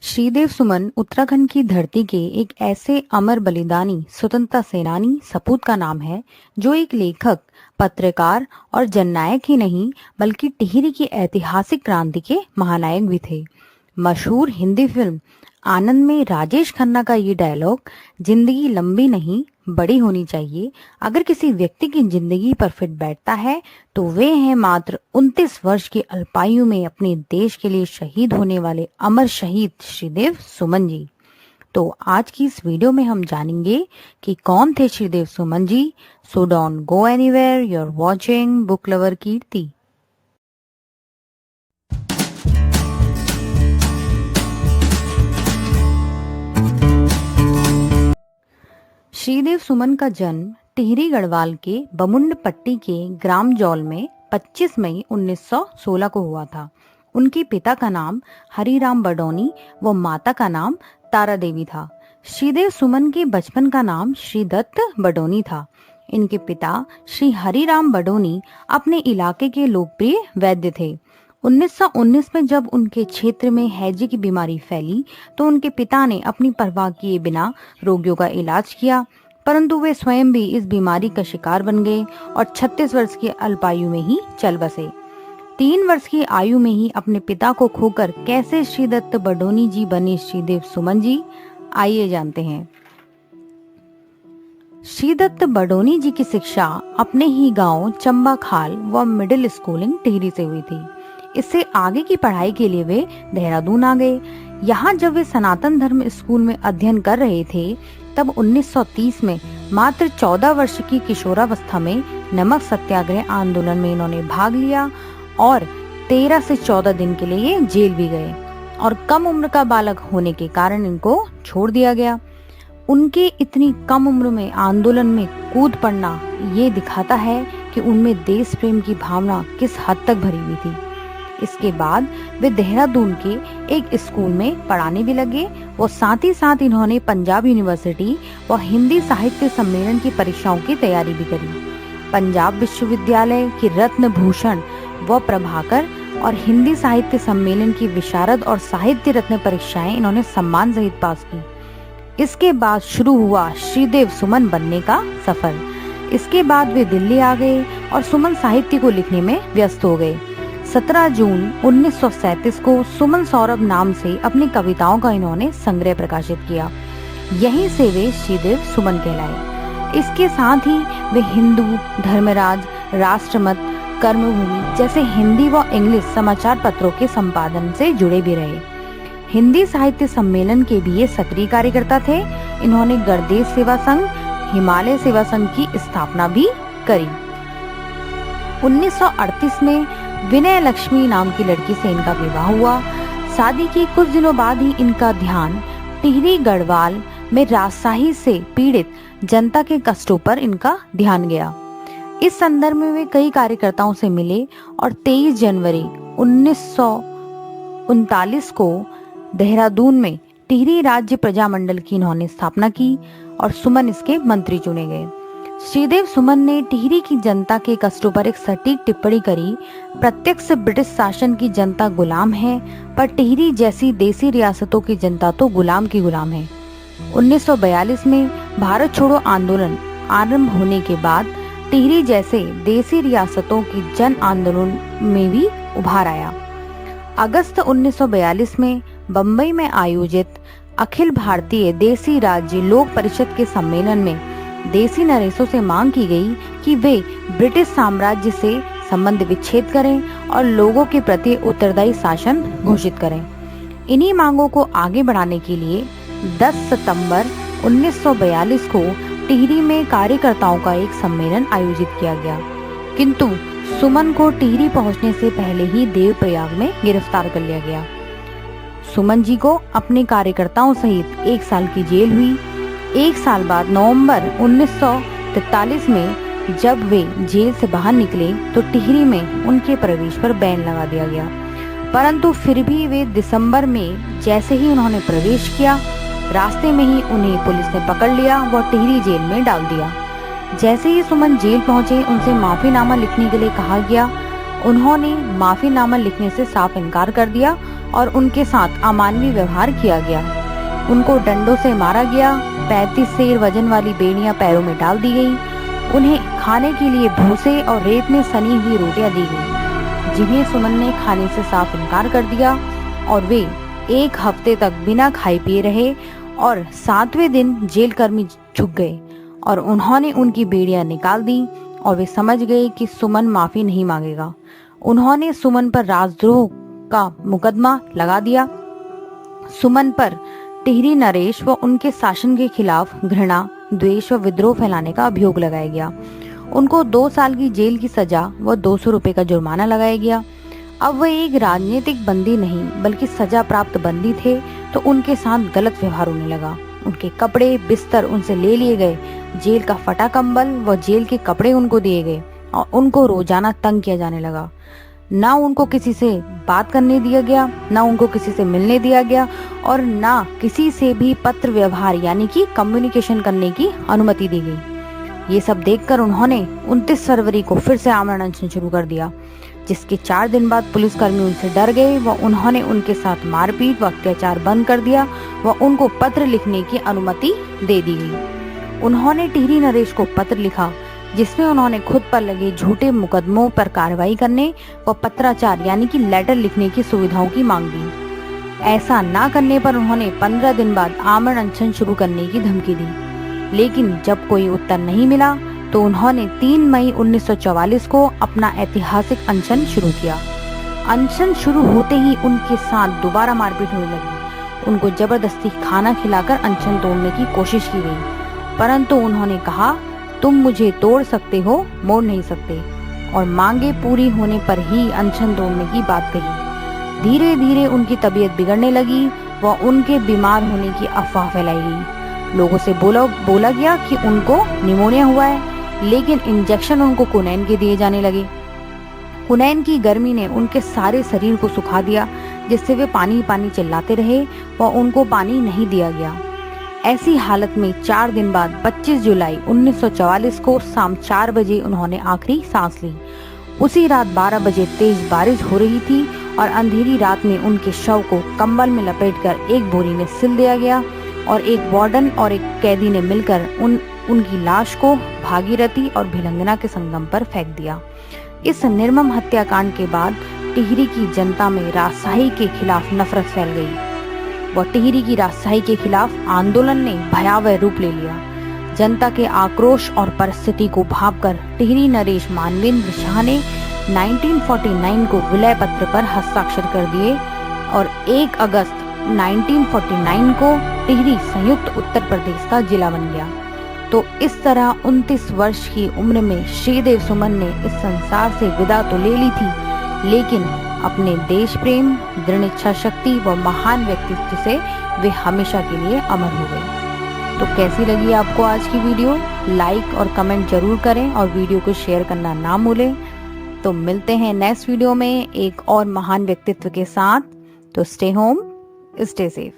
श्रीदेव सुमन उत्तराखंड की धरती के एक ऐसे अमर बलिदानी स्वतंत्रता सेनानी सपूत का नाम है जो एक लेखक, पत्रकार और जननायक ही नहीं बल्कि टिहरी की ऐतिहासिक क्रांति के महानायक भी थे। मशहूर हिंदी फिल्म आनंद में राजेश खन्ना का ये डायलॉग, जिंदगी लंबी नहीं बड़ी होनी चाहिए, अगर किसी व्यक्ति की जिंदगी पर फिट बैठता है तो वे हैं मात्र 29 वर्ष की अल्पायु में अपने देश के लिए शहीद होने वाले अमर शहीद श्रीदेव सुमन जी। तो आज की इस वीडियो में हम जानेंगे कि कौन थे Shridev Suman ji. So don't go anywhere, you are watching book lover Kirti. Shridev Suman का जन्म टिहरी गढ़वाल के बमुंड पट्टी के ग्राम जौल में 25 मई 1916 को हुआ था। उनके पिता का नाम हरिराम बडोनी व माता का नाम तारा देवी था। श्रीदेव सुमन के बचपन का नाम श्रीदत्त बडोनी था। इनके पिता श्री हरिराम बडोनी अपने इलाके के लोकप्रिय वैद्य थे। 1919 में जब उनके क्षेत्र में हैजे की बीमारी फैली तो उनके पिता ने अपनी परवाह किए बिना रोगियों का इलाज किया, परंतु वे स्वयं भी इस बीमारी का शिकार बन गए और 36 वर्ष की अल्पायु में ही चल बसे। 3 वर्ष की आयु में ही अपने पिता को खोकर कैसे श्रीदत्त बडोनी जी बने श्रीदेव सुमन जी, आइए जानते हैं। श्रीदत्त बडोनी जी की शिक्षा अपने ही गांव चंबा खाल व मिडिल स्कूलिंग टिहरी से हुई थी। इससे आगे की पढ़ाई के लिए वे देहरादून आ गए। यहाँ जब वे सनातन धर्म स्कूल में अध्ययन कर रहे थे तब 1930 में मात्र 14 वर्ष की किशोरावस्था में नमक सत्याग्रह आंदोलन में इन्होंने भाग लिया और 13 से 14 दिन के लिए जेल भी गए और कम उम्र का बालक होने के कारण इनको छोड़ दिया गया। उनके इतनी कम उम्र में आंदोलन में कूद पड़ना ये दिखाता है कि उनमें देश प्रेम की भावना किस हद तक भरी हुई थी। इसके बाद वे देहरादून के एक स्कूल में पढ़ाने भी लगे और साथ ही साथ इन्होंने पंजाब यूनिवर्सिटी व हिंदी साहित्य सम्मेलन की परीक्षाओं की तैयारी भी करी। पंजाब विश्वविद्यालय की रत्न भूषण व प्रभाकर और हिंदी साहित्य सम्मेलन की विशारद और साहित्य रत्न परीक्षाएं इन्होंने सम्मान सहित पास की। इसके बाद शुरू हुआ श्रीदेव सुमन बनने का सफर। इसके बाद वे दिल्ली आ गए और सुमन साहित्य को लिखने में व्यस्त हो गए। 17 जून 1937 को सुमन सौरभ नाम से अपनी कविताओं का इन्होंने संग्रह प्रकाशित किया। यहीं से वे श्रीदेव सुमन कहलाए। इसके साथ ही वे हिंदू, धर्मराज, राष्ट्रमत, कर्मभूमि जैसे हिंदी व इंग्लिश समाचार पत्रों के संपादन से जुड़े भी रहे। हिंदी साहित्य सम्मेलन के भी ये सक्रिय कार्यकर्ता थे। इन्होंने गणदेश सेवा संघ, हिमालय सेवा संघ की स्थापना भी करी। 1938 में विनय लक्ष्मी नाम की लड़की से इनका विवाह हुआ। शादी के कुछ दिनों बाद ही इनका ध्यान टिहरी गढ़वाल में राजशाही से पीड़ित जनता के कष्टों पर इनका ध्यान गया। इस संदर्भ में वे कई कार्यकर्ताओं से मिले और 23 जनवरी 1939 को देहरादून में टिहरी राज्य प्रजामंडल की इन्होंने स्थापना की और सुमन इसके मंत्री चुने गए। श्रीदेव सुमन ने टिहरी की जनता के कष्टों पर एक सटीक टिप्पणी करी। प्रत्यक्ष ब्रिटिश शासन की जनता गुलाम है, पर टिहरी जैसी देसी रियासतों की जनता तो गुलाम की गुलाम है। 1942 में भारत छोड़ो आंदोलन आरंभ होने के बाद टिहरी जैसे देसी रियासतों की जन आंदोलन में भी उभार आया। अगस्त 1942 में बम्बई में आयोजित अखिल भारतीय देसी राज्य लोक परिषद के सम्मेलन में देसी नरेशों से मांग की गई कि वे ब्रिटिश साम्राज्य से संबंध विच्छेद करें और लोगों के प्रति उत्तरदायी शासन घोषित करें। इन्हीं मांगों को आगे बढ़ाने के लिए 10 सितंबर 1942 को टिहरी में कार्यकर्ताओं का एक सम्मेलन आयोजित किया गया, किंतु सुमन को टिहरी पहुंचने से पहले ही देवप्रयाग में गिरफ्तार कर लिया गया। सुमन जी को अपने कार्यकर्ताओं सहित 1 साल की जेल हुई। 1 साल बाद नवंबर 1943 में जब वे जेल से बाहर निकले तो टिहरी में उनके प्रवेश पर बैन लगा दिया गया, परंतु फिर भी वे दिसंबर में जैसे ही उन्होंने प्रवेश किया, रास्ते में ही उन्हें पुलिस ने पकड़ लिया व टिहरी जेल में डाल दिया। जैसे ही सुमन जेल पहुंचे उनसे माफीनामा लिखने के लिए कहा गया। उन्होंने माफीनामा लिखने से साफ इनकार कर दिया और उनके साथ अमानवीय व्यवहार किया गया। उनको डंडों से मारा गया। 35 सेर वजन वाली बेड़ियां पैरों में डाल दी गई। उन्हें खाने के लिए भूसे और रेत में सनी हुई रोटियां दी गई, जिन्हें सुमन ने खाने से साफ इनकार कर दिया और वे 1 हफ्ते तक बिना खाए पिए रहे। और 7वें दिन जेल कर्मी झुक गए और उन्होंने उनकी बेड़ियां निकाल दी और वे समझ गए कि सुमन माफी नहीं मांगेगा। उन्होंने सुमन पर राजद्रोह का मुकदमा लगा दिया। सुमन पर टिहरी नरेश व उनके शासन के खिलाफ घृणा, द्वेष व विद्रोह फैलाने का अभियोग लगाया गया। उनको 2 साल की जेल की सजा व 200 रुपए का जुर्माना लगाया गया। अब वह एक राजनीतिक बंदी नहीं बल्कि सजा प्राप्त बंदी थे, तो उनके साथ गलत व्यवहार होने लगा। उनके कपड़े बिस्तर उनसे ले लिए गए। जेल का फटा कंबल व जेल के कपड़े उनको दिए गए और उनको रोजाना तंग किया जाने लगा। ना उनको किसी से बात करने दिया गया, ना उनको किसी से मिलने दिया गया और ना किसी से भी पत्र व्यवहार यानी कि कम्युनिकेशन करने की अनुमति दी गई। ये सब देखकर उन्होंने 29 फरवरी को फिर से आमरण अनशन शुरू कर दिया, जिसके 4 दिन बाद पुलिसकर्मी उनसे डर गए व उन्होंने उनके साथ मारपीट व अत्याचार बंद कर दिया व उनको पत्र लिखने की अनुमति दे दी गई। उन्होंने टिहरी नरेश को पत्र लिखा, जिसमें उन्होंने खुद पर लगे झूठे मुकदमों पर कार्रवाई करने व पत्राचार यानी कि लेटर लिखने की सुविधाओं की मांग दी। ऐसा ना करने पर उन्होंने 15 दिन बाद आमरण अनशन शुरू करने की धमकी दी, लेकिन जब कोई उत्तर नहीं मिला तो उन्होंने 3 मई 1944 को अपना ऐतिहासिक अनशन शुरू किया। अनशन शुरू होते ही उनके साथ दोबारा मारपीट होने लगी। उनको जबरदस्ती खाना खिलाकर अनशन तोड़ने की कोशिश की गई, परंतु उन्होंने कहा, तुम मुझे तोड़ सकते हो, मोड़ नहीं सकते, और मांगे पूरी होने पर ही अनशन तोड़ने की बात कही। धीरे धीरे उनकी तबीयत बिगड़ने लगी व उनके बीमार होने की अफवाह फैलाई गई। लोगों से बोला गया कि उनको निमोनिया हुआ है, लेकिन इंजेक्शन उनको कुनैन के दिए जाने लगे। कुनैन की गर्मी ने उनके सारे शरीर को सुखा दिया, जिससे वे पानी पानी चिल्लाते रहे व उनको पानी नहीं दिया गया। ऐसी हालत में 4 दिन बाद 25 जुलाई 1944 को शाम 4 बजे उन्होंने आखिरी सांस ली। उसी रात 12 बजे तेज बारिश हो रही थी और अंधेरी रात में उनके शव को कंबल में लपेटकर एक बोरी में सिल दिया गया और एक वार्डन और एक कैदी ने मिलकर उनकी लाश को भागीरथी और भिलंगना के संगम पर फेंक दिया। इस निर्मम हत्याकांड के बाद टिहरी की जनता में राजशाही के खिलाफ नफरत फैल गई व टिहरी की राजशाही के खिलाफ आंदोलन ने भयावह रूप ले लिया। जनता के आक्रोश और परिस्थिति को भांपकर टिहरी नरेश मानवेंद्र शाह ने 1949 को विलय पत्र पर हस्ताक्षर कर दिए और 1 अगस्त 1949 को टिहरी संयुक्त उत्तर प्रदेश का जिला बन गया। तो इस तरह 29 वर्ष की उम्र में श्रीदेव सुमन ने इस संसार से विदा तो ले ली थी, लेकिन अपने देश प्रेम, दृढ़ इच्छा शक्ति व महान व्यक्तित्व से वे हमेशा के लिए अमर हो गए। तो कैसी लगी आपको आज की वीडियो? लाइक और कमेंट जरूर करें और वीडियो को शेयर करना ना भूलें। तो मिलते हैं नेक्स्ट वीडियो में एक और महान व्यक्तित्व के साथ। तो स्टे होम, स्टे सेफ।